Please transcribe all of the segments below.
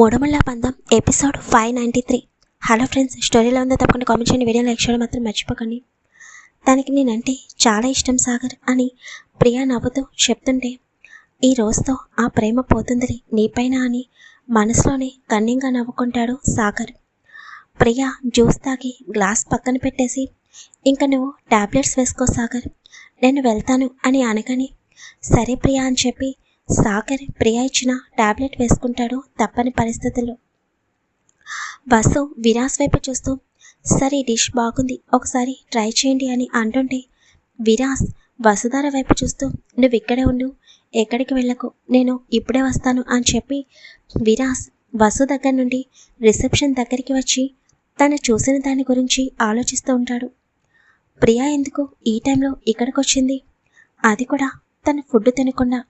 మూడమల్ల పందం episode 593. Hello friends, స్టోరీలో ఉందో తప్పకుండా కామెంట్ చేయండి. వీడియో లైక్ చేయడం మాత్రం మర్చిపోకండి. తనకి నేనంటే చాలా ఇష్టం సాగర్ అని ప్రియా నవ్వుతూ చెప్తుంటే, ఈ రోజుతో ఆ ప్రేమ పోతుందిలే నీపైన అని మనసులోనే కన్నింగా నవ్వుకుంటాడు సాగర్. ప్రియా జ్యూస్ తాగి గ్లాస్ పక్కన పెట్టేసి, ఇంకా నువ్వు టాబ్లెట్స్ వేసుకో సాగర్, నేను వెళ్తాను అని అనగానే సరే ప్రియా అని చెప్పి సాగర్ ప్రియా ఇచ్చిన టాబ్లెట్ వేసుకుంటాడు తప్పని పరిస్థితుల్లో. వసు విరాస్ వైపు చూస్తూ, సరే డిష్ బాగుంది, ఒకసారి ట్రై చేయండి అని అంటుంటే విరాస్ వసుధార వైపు చూస్తూ, నువ్వు ఇక్కడే ఉండు, ఎక్కడికి వెళ్ళకు, నేను ఇప్పుడే వస్తాను అని చెప్పి విరాస్ వసు దగ్గర నుండి రిసెప్షన్ దగ్గరికి వచ్చి తను చూసిన దాని గురించి ఆలోచిస్తూ ఉంటాడు. ప్రియా ఎందుకు ఈ టైంలో ఇక్కడికి వచ్చింది, అది కూడా తన ఫుడ్ తినకుండా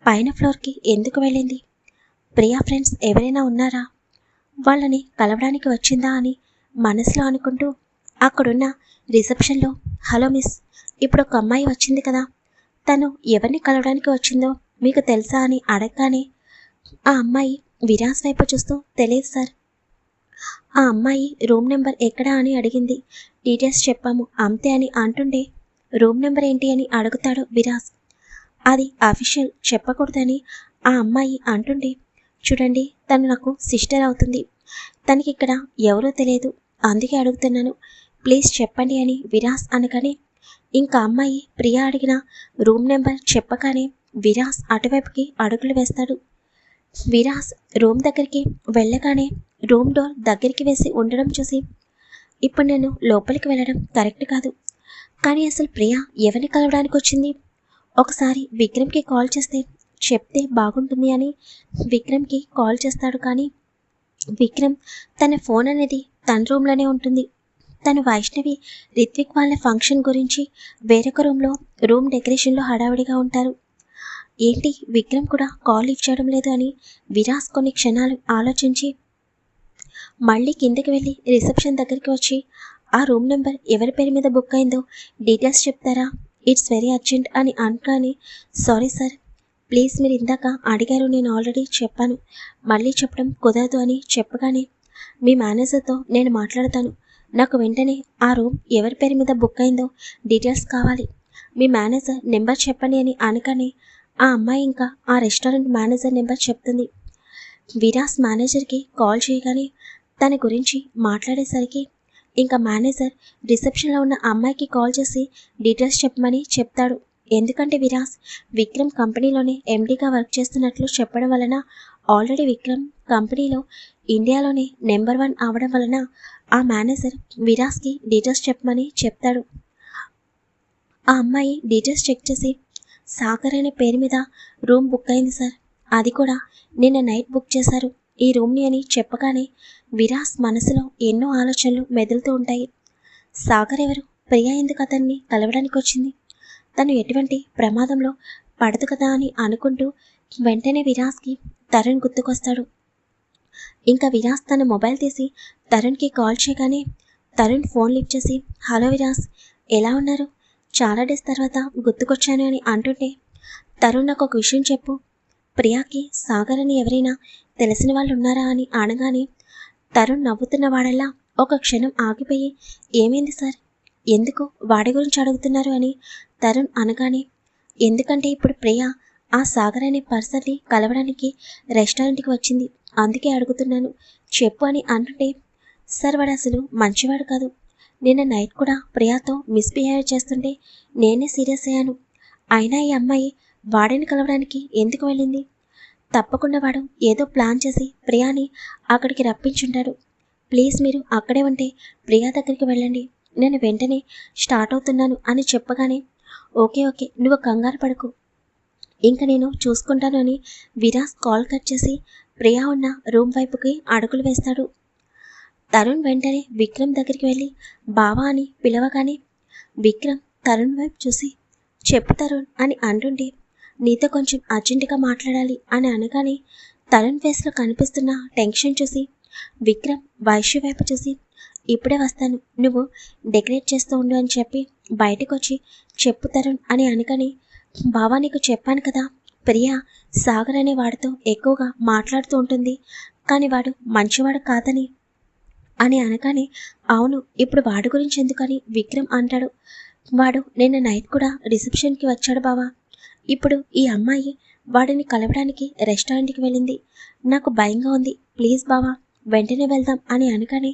పైన ఫ్లోర్కి ఎందుకు వెళ్ళింది, ప్రియా ఫ్రెండ్స్ ఎవరైనా ఉన్నారా, వాళ్ళని కలవడానికి వచ్చిందా అని మనసులో అనుకుంటూ అక్కడున్న రిసెప్షన్లో, హలో మిస్, ఇప్పుడు ఒక అమ్మాయి వచ్చింది కదా, తను ఎవరిని కలవడానికి వచ్చిందో మీకు తెలుసా అని అడగగానే ఆ అమ్మాయి విరాస్ వైపు చూస్తూ, తెలియదు సార్, ఆ అమ్మాయి రూమ్ నెంబర్ ఎక్కడా అని అడిగింది, డీటెయిల్స్ చెప్పాము అంతే అని అంటుండే, రూమ్ నెంబర్ ఏంటి అని అడుగుతాడు విరాస్. అది అఫీషియల్ చెప్పకూడదని ఆ అమ్మాయి అంటుండే, చూడండి తను నాకు సిస్టర్ అవుతుంది, తనకి ఇక్కడ ఎవరో తెలియదు, అందుకే అడుగుతున్నాను, ప్లీజ్ చెప్పండి అని విరాస్ అనగానే ఇంకా అమ్మాయి ప్రియా అడిగిన రూమ్ నెంబర్ చెప్పగానే విరాస్ అటువైపుకి అడుగులు వేస్తాడు. విరాస్ రూమ్ దగ్గరికి వెళ్ళగానే రూమ్ డోర్ దగ్గరికి వేసి ఉండడం చూసి, ఇప్పుడు నేను లోపలికి వెళ్ళడం కరెక్ట్ కాదు, కానీ అసలు ప్రియా ఎవరిని కలవడానికి వచ్చింది, ఒకసారి విక్రమ్కి కాల్ చేస్తే చెప్తే బాగుంటుంది అని విక్రమ్కి కాల్ చేస్తాడు. కానీ విక్రమ్ తన ఫోన్ అనేది తన రూమ్లోనే ఉంటుంది. తను వైష్ణవి రిత్విక్ వాళ్ళ ఫంక్షన్ గురించి వేరొక రూమ్ డెకరేషన్లో హడావిడిగా ఉంటారు. ఏంటి విక్రమ్ కూడా కాల్ ఇచ్చడం లేదు అని విరాస్ కొన్ని క్షణాలు ఆలోచించి మళ్ళీ కిందకి వెళ్ళి రిసెప్షన్ దగ్గరికి వచ్చి, ఆ రూమ్ నెంబర్ ఎవరి పేరు మీద బుక్ అయిందో డీటెయిల్స్ చెప్తారా, ఇట్స్ వెరీ అర్జెంట్ అని అనగానే, సారీ సార్, ప్లీజ్ మీరు ఇందాక అడిగారు, నేను ఆల్రెడీ చెప్పాను, మళ్ళీ చెప్పడం కుదరదు అని చెప్పగానే మీ మేనేజర్తో నేను మాట్లాడతాను, నాకు వెంటనే ఆ రూమ్ ఎవరి పేరు మీద బుక్ అయిందో డీటెయిల్స్ కావాలి, మీ మేనేజర్ నెంబర్ చెప్పండి అని అనగానే ఆ అమ్మాయి ఇంకా ఆ రెస్టారెంట్ మేనేజర్ నెంబర్ చెప్తుంది. విరాస్ మేనేజర్కి కాల్ చేయగానే తన గురించి మాట్లాడేసరికి ఇంకా మేనేజర్ రిసెప్షన్లో ఉన్న అమ్మాయికి కాల్ చేసి డీటెయిల్స్ చెప్పమని చెప్తాడు. ఎందుకంటే విరాస్ విక్రమ్ కంపెనీలోనే ఎండీగా వర్క్ చేస్తున్నట్లు చెప్పడం వలన, ఆల్రెడీ విక్రమ్ కంపెనీలో ఇండియాలోనే నెంబర్ 1 అవడం వలన ఆ మేనేజర్ విరాస్కి డీటెయిల్స్ చెప్పమని చెప్తాడు. ఆ అమ్మాయి డీటెయిల్స్ చెక్ చేసి, సాగర్ అనే పేరు మీద రూమ్ బుక్ అయింది సార్, అది కూడా నిన్న నైట్ బుక్ చేశారు ఈ రూమ్ని అని చెప్పగానే విరాస్ మనసులో ఎన్నో ఆలోచనలు మెదులుతూ ఉంటాయి. సాగర్ ఎవరు, ప్రియా ఎందుకు అతన్ని కలవడానికి వచ్చింది, తను ఎటువంటి ప్రమాదంలో పడదు కదా అని అనుకుంటూ వెంటనే విరాస్కి తరుణ్ గుర్తుకొస్తాడు. ఇంకా విరాస్ తన మొబైల్ తీసి తరుణ్కి కాల్ చేయగానే తరుణ్ ఫోన్ లిఫ్ట్ చేసి, హలో విరాస్, ఎలా ఉన్నారు, చాలా డేస్ తర్వాత గుర్తుకొచ్చాను అని అంటుంటే, తరుణ్ నాకు ఒక విషయం చెప్పు, ప్రియాకి సాగర్ అని ఎవరైనా తెలిసిన వాళ్ళు ఉన్నారా అని అనగానే తరుణ్ నవ్వుతున్న వాడల్లా ఒక క్షణం ఆగిపోయి, ఏమైంది సార్, ఎందుకు వాడి గురించి అడుగుతున్నారు అని తరుణ్ అనగానే, ఎందుకంటే ఇప్పుడు ప్రియా ఆ సాగర్ అనే పర్సన్ని కలవడానికి రెస్టారెంట్కి వచ్చింది, అందుకే అడుగుతున్నాను, చెప్పు అని అంటుంటే, సార్ వాడు అసలు మంచివాడు కాదు, నిన్న నైట్ కూడా ప్రియాతో మిస్బిహేవ్ చేస్తుంటే నేనే సీరియస్ అయ్యాను, అయినా ఈ అమ్మాయి వాడిని కలవడానికి ఎందుకు వెళ్ళింది, తప్పకుండా వాడు ఏదో ప్లాన్ చేసి ప్రియాని అక్కడికి రప్పించుంటాడు, ప్లీజ్ మీరు అక్కడే ఉంటే ప్రియా దగ్గరికి వెళ్ళండి, నేను వెంటనే స్టార్ట్ అవుతున్నాను అని చెప్పగానే, ఓకే ఓకే నువ్వు కంగారు పడకు, ఇంకా నేను చూసుకుంటాను అని విరాస్ కాల్ కట్ చేసి ప్రియా ఉన్న రూమ్ వైపుకి అడుగులు వేస్తాడు. తరుణ్ వెంటనే విక్రమ్ దగ్గరికి వెళ్ళి బావా అని పిలవగానే విక్రమ్ తరుణ్ వైపు చూసి, చెప్పు తరుణ్ అని అంటుంటే, నీతో కొంచెం అర్జెంటుగా మాట్లాడాలి అని అనగానే తరుణ్ ఫేస్లో కనిపిస్తున్న టెన్షన్ చూసి విక్రమ్ వైశ్య వైపు చూసి, ఇప్పుడే వస్తాను, నువ్వు డెకరేట్ చేస్తూ ఉండు అని చెప్పి బయటకు వచ్చి, చెప్పు తరుణ్ అని అనగానే, బావా నీకు చెప్పాను కదా, ప్రియా సాగర్ అనే వాడితో ఎక్కువగా మాట్లాడుతూ ఉంటుంది, కానీ వాడు మంచివాడు కాదని అని అనగానే, అవును ఇప్పుడు వాడి గురించి ఎందుకని విక్రమ్ అంటాడు. వాడు నిన్న నైట్ కూడా రిసెప్షన్కి వచ్చాడు బావా. ఇప్పుడు ఈ అమ్మాయి వాడిని కలవడానికి రెస్టారెంట్కి వెళ్ళింది. నాకు భయంగా ఉంది, ప్లీజ్ బావా వెంటనే వెళ్దాం అని అనగానే,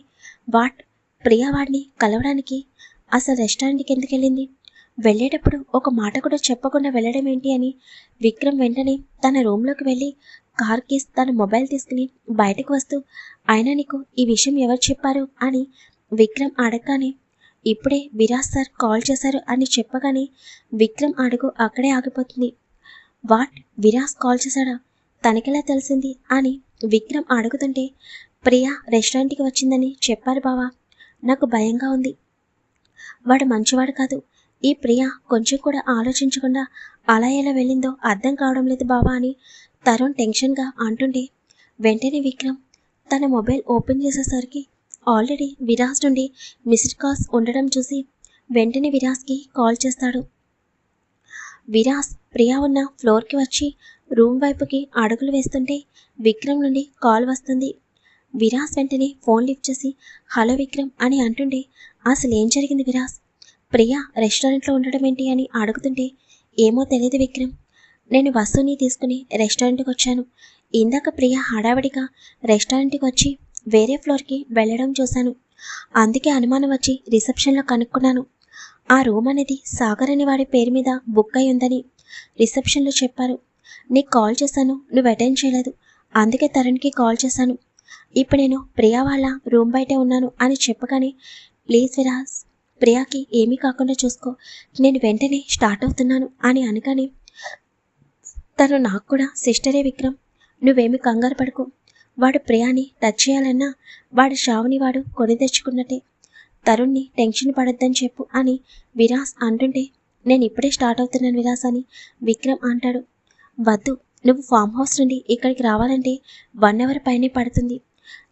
వాట్, ప్రియా వాడిని కలవడానికి అసలు రెస్టారెంట్కి ఎందుకు వెళ్ళింది? వెళ్ళేటప్పుడు ఒక మాట కూడా చెప్పకుండా వెళ్ళడం ఏంటి అని విక్రమ్ వెంటనే తన రూమ్లోకి వెళ్ళి కార్ కీస్ తన మొబైల్ తీసుకుని బయటకు వస్తూ, అయినా నీకు ఈ విషయం ఎవరు చెప్పారు అని విక్రమ్ అడగగానే, ఇప్పుడే విరాజ్ సార్ కాల్ చేశారు అని చెప్పగానే విక్రమ్ అడుగు అక్కడే ఆగిపోతుంది. వాట్, విరాజ్ కాల్ చేశాడా? తనకెలా తెలిసింది అని విక్రమ్ అడుగుతుంటే, ప్రియా రెస్టారెంట్కి వచ్చిందని చెప్పారు బావా. నాకు భయంగా ఉంది, వాడు మంచివాడు కాదు. ఈ ప్రియా కొంచెం కూడా ఆలోచించకుండా అలా ఎలా వెళ్ళిందో అర్థం కావడం లేదు బావా అని తరుణ్ టెన్షన్గా అంటుంటే, వెంటనే విక్రమ్ తన మొబైల్ ఓపెన్ చేసేసరికి ఆల్రెడీ విరాజ్ నుండి మిస్డ్ కాల్స్ ఉండడం చూసి వెంటనే విరాజ్కి కాల్ చేస్తాడు. విరాజ్ ప్రియా ఉన్న ఫ్లోర్కి వచ్చి రూమ్ వైపుకి అడుగులు వేస్తుంటే విక్రమ్ నుండి కాల్ వస్తుంది. విరాజ్ వెంటనే ఫోన్ లిఫ్ట్ చేసి హలో విక్రమ్ అని అంటుంటే, అసలు ఏం జరిగింది విరాజ్? ప్రియా రెస్టారెంట్లో ఉండడం ఏంటి అని అడుగుతుంటే, ఏమో తెలియదు విక్రమ్, నేను వస్తువుని తీసుకుని రెస్టారెంట్కి వచ్చాను. ఇందాక ప్రియా హడావిడిగా రెస్టారెంట్కి వచ్చి వేరే ఫ్లోర్కి వెళ్ళడం చూశాను. అందుకే అనుమానం వచ్చి రిసెప్షన్లో కనుక్కున్నాను. ఆ రూమ్ అనేది సాగర్ అనే వాడి పేరు మీద బుక్ అయి ఉందని రిసెప్షన్లో చెప్పారు. నీకు కాల్ చేశాను, నువ్వు అటెండ్ చేయలేదు. అందుకే తరుణ్కి కాల్ చేశాను. ఇప్పుడు నేను ప్రియా వాళ్ళ రూమ్ బయటే ఉన్నాను అని చెప్పగానే, ప్లీజ్ విరాజ్, ప్రియాకి ఏమీ కాకుండా చూసుకో, నేను వెంటనే స్టార్ట్ అవుతున్నాను అని అనగానే, తను నాకు కూడా సిస్టరే విక్రమ్, నువ్వేమి కంగారు పడుకో. వాడు ప్రియాని టచ్ చేయాలన్నా వాడి షావుని వాడు కొని తెచ్చుకున్నట్టే. తరుణ్ని టెన్షన్ పడొద్దని చెప్పు అని విరాజ్ అంటుంటే, నేను ఇప్పుడే స్టార్ట్ అవుతున్నాను విరాజ్ అని విక్రమ్ అంటాడు. వద్దు, నువ్వు ఫామ్ హౌస్ నుండి ఇక్కడికి రావాలంటే 1 అవర్ పైనే పడుతుంది.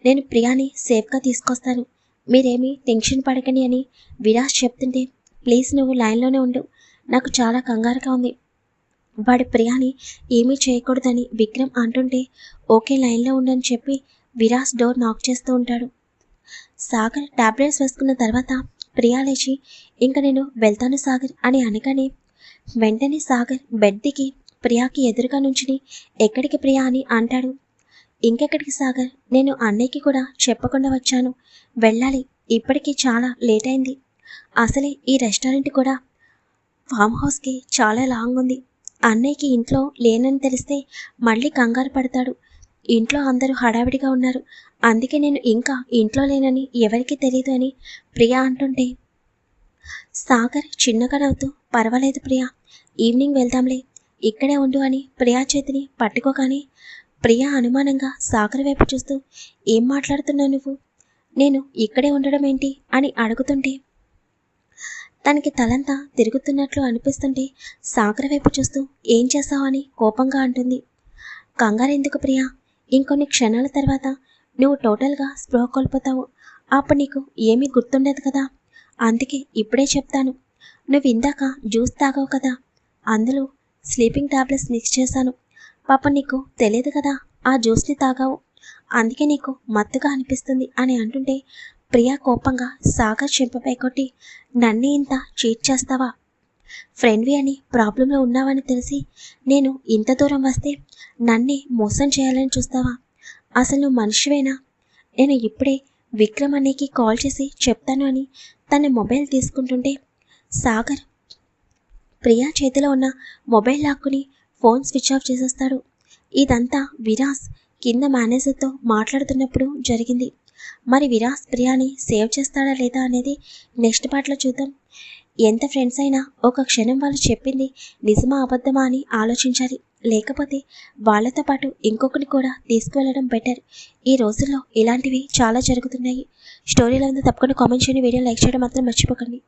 నేను ప్రియాని సేఫ్గా తీసుకొస్తాను, మీరేమీ టెన్షన్ పడకండి అని విరాజ్ చెప్తుంటే, ప్లీజ్ నువ్వు లైన్లోనే ఉండు, నాకు చాలా కంగారుగా ఉంది. వాడి ప్రియాని ఏమీ చేయకూడదని విక్రమ్ అంటుంటే, ఓకే లైన్లో ఉండని చెప్పి విరాజ్ డోర్ నాక్ చేస్తూ ఉంటాడు. సాగర్ టాబ్లెట్స్ వేసుకున్న తర్వాత ప్రియా లేచి, ఇంకా నేను వెళ్తాను సాగర్ అని అనగానే వెంటనే సాగర్ బెడ్ దిగి ప్రియాకి ఎదురుగా నుంచుని, ఎక్కడికి ప్రియా అని అంటాడు. ఇంకెక్కడికి సాగర్, నేను అన్నయ్యకి కూడా చెప్పకుండా వచ్చాను, వెళ్ళాలి, ఇప్పటికీ చాలా లేట్ అయింది. అసలే ఈ రెస్టారెంట్ కూడా ఫామ్ హౌస్కి చాలా లాంగ్ ఉంది. అన్నయ్యకి ఇంట్లో లేనని తెలిస్తే మళ్ళీ కంగారు పడతాడు. ఇంట్లో అందరూ హడావిడిగా ఉన్నారు, అందుకే నేను ఇంకా ఇంట్లో లేనని ఎవరికీ తెలియదు అని ప్రియా అంటుంటే, సాగర్ చిన్నగా నవ్వుతూ, పర్వాలేదు ప్రియా, ఈవినింగ్ వెళ్దాంలే, ఇక్కడే ఉండు అని ప్రియా చేతిని పట్టుకోగానే ప్రియా అనుమానంగా సాగర్ వైపు చూస్తూ, ఏం మాట్లాడుతున్నావు నువ్వు, నేను ఇక్కడే ఉండడం ఏంటి అని అడుగుతుంటే, తనకి తలంతా తిరుగుతున్నట్లు అనిపిస్తుంటే సాగర్ వైపు చూస్తూ, ఏం చేస్తావు అని కోపంగా అంటుంది. కంగారెందుకు ప్రియా, ఇంకొన్ని క్షణాల తర్వాత నువ్వు టోటల్గా స్పృహ కోల్పోతావు, అప్పుడు నీకు ఏమీ గుర్తుండదు కదా. అందుకే ఇప్పుడే చెప్తాను, నువ్వు ఇందాక జ్యూస్ తాగావు కదా, అందులో స్లీపింగ్ టాబ్లెట్స్ మిక్స్ చేశాను. పాప నీకు తెలియదు కదా ఆ జ్యూస్ని తాగావు, అందుకే నీకు మత్తుగా అనిపిస్తుంది అని అంటుంటే ప్రియా కోపంగా సాగర్ చెంపపై కొట్టి, నన్నే ఇంత చీట్ చేస్తావా? ఫ్రెండ్వి అని ప్రాబ్లంలో ఉన్నావని తెలిసి నేను ఇంత దూరం వస్తే నన్నే మోసం చేయాలని చూస్తావా? అసలు నువ్వు మనిషివేనా? నేను ఇప్పుడే విక్రమ్ అన్నయ్యకి కాల్ చేసి చెప్తాను అని తన మొబైల్ తీసుకుంటుంటే సాగర్ ప్రియా చేతిలో ఉన్న మొబైల్ లాక్కుని ఫోన్ స్విచ్ ఆఫ్ చేసేస్తాడు. ఇదంతా విరాజ్ కింద మేనేజర్తో మాట్లాడుతున్నప్పుడు జరిగింది. మరి విరాజ్ ప్రియాని సేవ్ చేస్తాడా లేదా అనేది నెక్స్ట్ పార్ట్లో చూద్దాం. ఎంత ఫ్రెండ్స్ అయినా ఒక క్షణం వాళ్ళు చెప్పింది నిజమా అబద్ధమా అని ఆలోచించాలి, లేకపోతే వాళ్ళతో పాటు ఇంకొకరిని కూడా తీసుకువెళ్ళడం బెటర్. ఈ రోజుల్లో ఇలాంటివి చాలా జరుగుతున్నాయి. స్టోరీలో ఉందో తప్పకుండా కామెంట్ చేయండి, వీడియో లైక్ చేయడం మాత్రం మర్చిపోకండి.